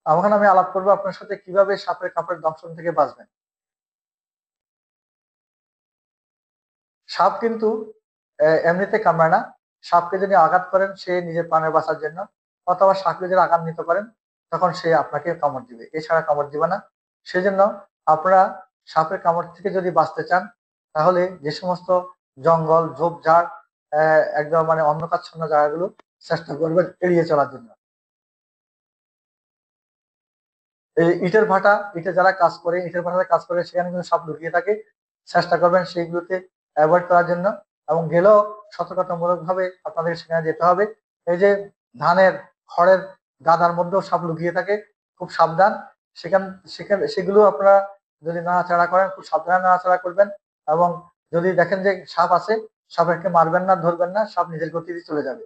এখন আমি আলাপ করবো আপনার সাথে কিভাবে সাপের কামড়ের দংশন থেকে বাঁচবেন। সাপ কিন্তু এমনিতে কামড়ায় না। সাপকে যদি আঘাত করেন সে নিজের প্রাণের বাঁচার জন্য, অথবা সাপকে যদি আঘাত নিতে পারেন তখন সে আপনাকে কামড় দিবে, এছাড়া কামড় দিবে না। সেজন্য আপনারা সাপের কামড় থেকে যদি বাঁচতে চান তাহলে যে সমস্ত জঙ্গল ঝোপঝাড় একদম মানে অন্ধকারচ্ছন্ন জায়গাগুলো চেষ্টা করবেন এড়িয়ে চলার জন্য। এই ইটের ভাটা, ইটে যারা কাজ করে, ইটের ভাটাতে কাজ করে সেখানে কিন্তু সাপ লুকিয়ে থাকে, চেষ্টা করবেন সেইগুলোতে অ্যাভয়েড করার জন্য। এবং গেলেও সতর্কতামূলক ভাবে আপনাদের সেখানে যেতে হবে। এই যে ধানের খড়ের গাদার মধ্যেও সাপ লুকিয়ে থাকে, খুব সাবধান। সেখান সেখানে সেগুলো আপনারা যদি নাড়াচাড়া করেন খুব সাবধানে নাড়াচাড়া করবেন। এবং যদি দেখেন যে সাপ আছে, সাপকে মারবেন না, ধরবেন না, সাপ নিজের গতিতে চলে যাবে।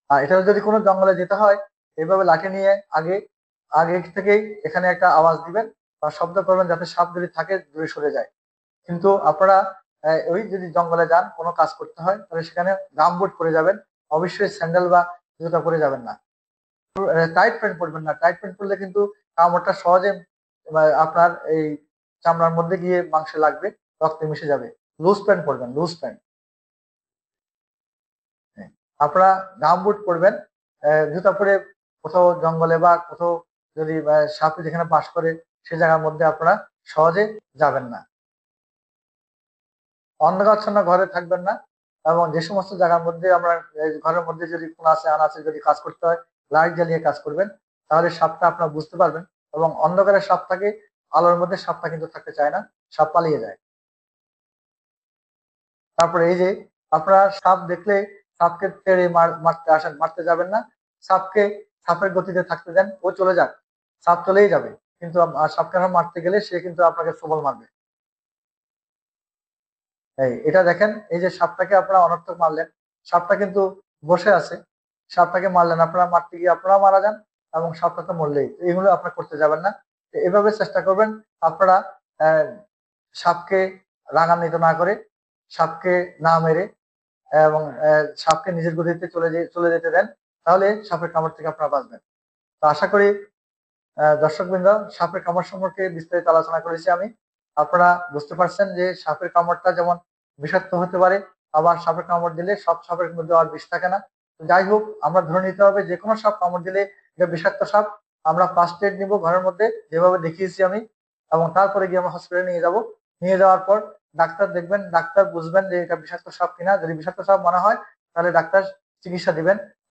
আর এটা যদি কোনো জঙ্গলে যেতে হয়, এভাবে লাঠি নিয়ে আগে আগে থেকেই এখানে একটা আওয়াজ দিবেন বা শব্দ করবেন যাতে সাপ যদি থাকে দূরে সরে যায়। কিন্তু আপনারা ওই যদি জঙ্গলে যান কোনো কাজ করতে হয় তাহলে সেখানে গামবুট পরে যাবেন, অবশ্যই স্যান্ডেল বা জুতা পরে যাবেন না। টাইট প্যান্ট পরবেন না, টাইট প্যান্ট পরলে কিন্তু কামড়টা সহজে আপনার এই চামড়ার মধ্যে গিয়ে মাংসে লাগবে, রক্তে মিশে যাবে। লুজ প্যান্ট পরবেন, লুজ প্যান্ট। হ্যাঁ, আপনারা গামবুট পরবেন। জুতা পরে কোথাও জঙ্গলে বা কোথাও যদি সাপ যেখানে বাস করে সে জায়গার মধ্যে আপনারা সহজে যাবেন না। অন্ধকারাচ্ছন্ন ঘরে থাকবেন না। এবং যে সমস্ত জায়গার মধ্যে আমরা ঘরের মধ্যে যদি কোন আছে আনাচে যদি কাজ করতে হয় লাইট জ্বালিয়ে কাজ করবেন, তাহলে সাপটা আপনারা বুঝতে পারবেন। এবং অন্ধকারে সাপ থাকে, আলোর মধ্যে সাপটা কিন্তু থাকতে চায় না, সাপ পালিয়ে যায়। তারপরে এই যে আপনারা সাপ দেখলে সাপকে তেড়ে মারতে আসেন, মারতে যাবেন না। সাপকে সাপের গতিতে থাকতে দেন, ও চলে যাক, সাপ চলেই যাবে। কিন্তু সাপকে মারতে গেলে সে কিন্তু আপনাকে সবল মারবে। এই এটা দেখেন, এই যে সাপটাকে আপনারা অনর্থক মারলেন, সাপটা কিন্তু বসে আছে, সাপটাকে মারলেন, আপনারা মারতে গিয়ে আপনারা মারা যান এবং সাপটা তো মরলেই। এগুলো আপনারা করতে যাবেন না। তো এভাবে চেষ্টা করবেন আপনারা আহ সাপকে রাগান্বিত না করে, সাপকে না মেরে, এবং সাপকে নিজের গতিতে চলে যেতে দেন, তাহলে সাপের কামড় থেকে আপনারা বাঁচবেন। তো আশা করি দর্শকবৃন্দ, সাপের কামড় সম্পর্কে বিস্তারিত আলোচনা করেছি আমি। আপনারা বুঝতে পারছেন যে সাপের কামড়টা যেমন বিষাক্ত হতে পারে, আবার সাপের কামড় দিলে সব সাপের মধ্যে আর বিষ থাকে না। তো যাই হোক, আমরা ধরে নিতে হবে যে কোনো সাপ কামড় দিলে এটা বিষাক্ত সাপ। আমরা ফার্স্ট এড নিব ঘরের মধ্যে যেভাবে দেখিয়েছি আমি, এবং তারপরে গিয়ে আমরা হসপিটালে নিয়ে যাব। নিয়ে যাওয়ার পর ডাক্তার দেখবেন, ডাক্তার বুঝবেন যে এটা বিষাক্ত সাপ কিনা। যদি বিষাক্ত সাপ মনে হয় তাহলে ডাক্তার চিকিৎসা দিবেন।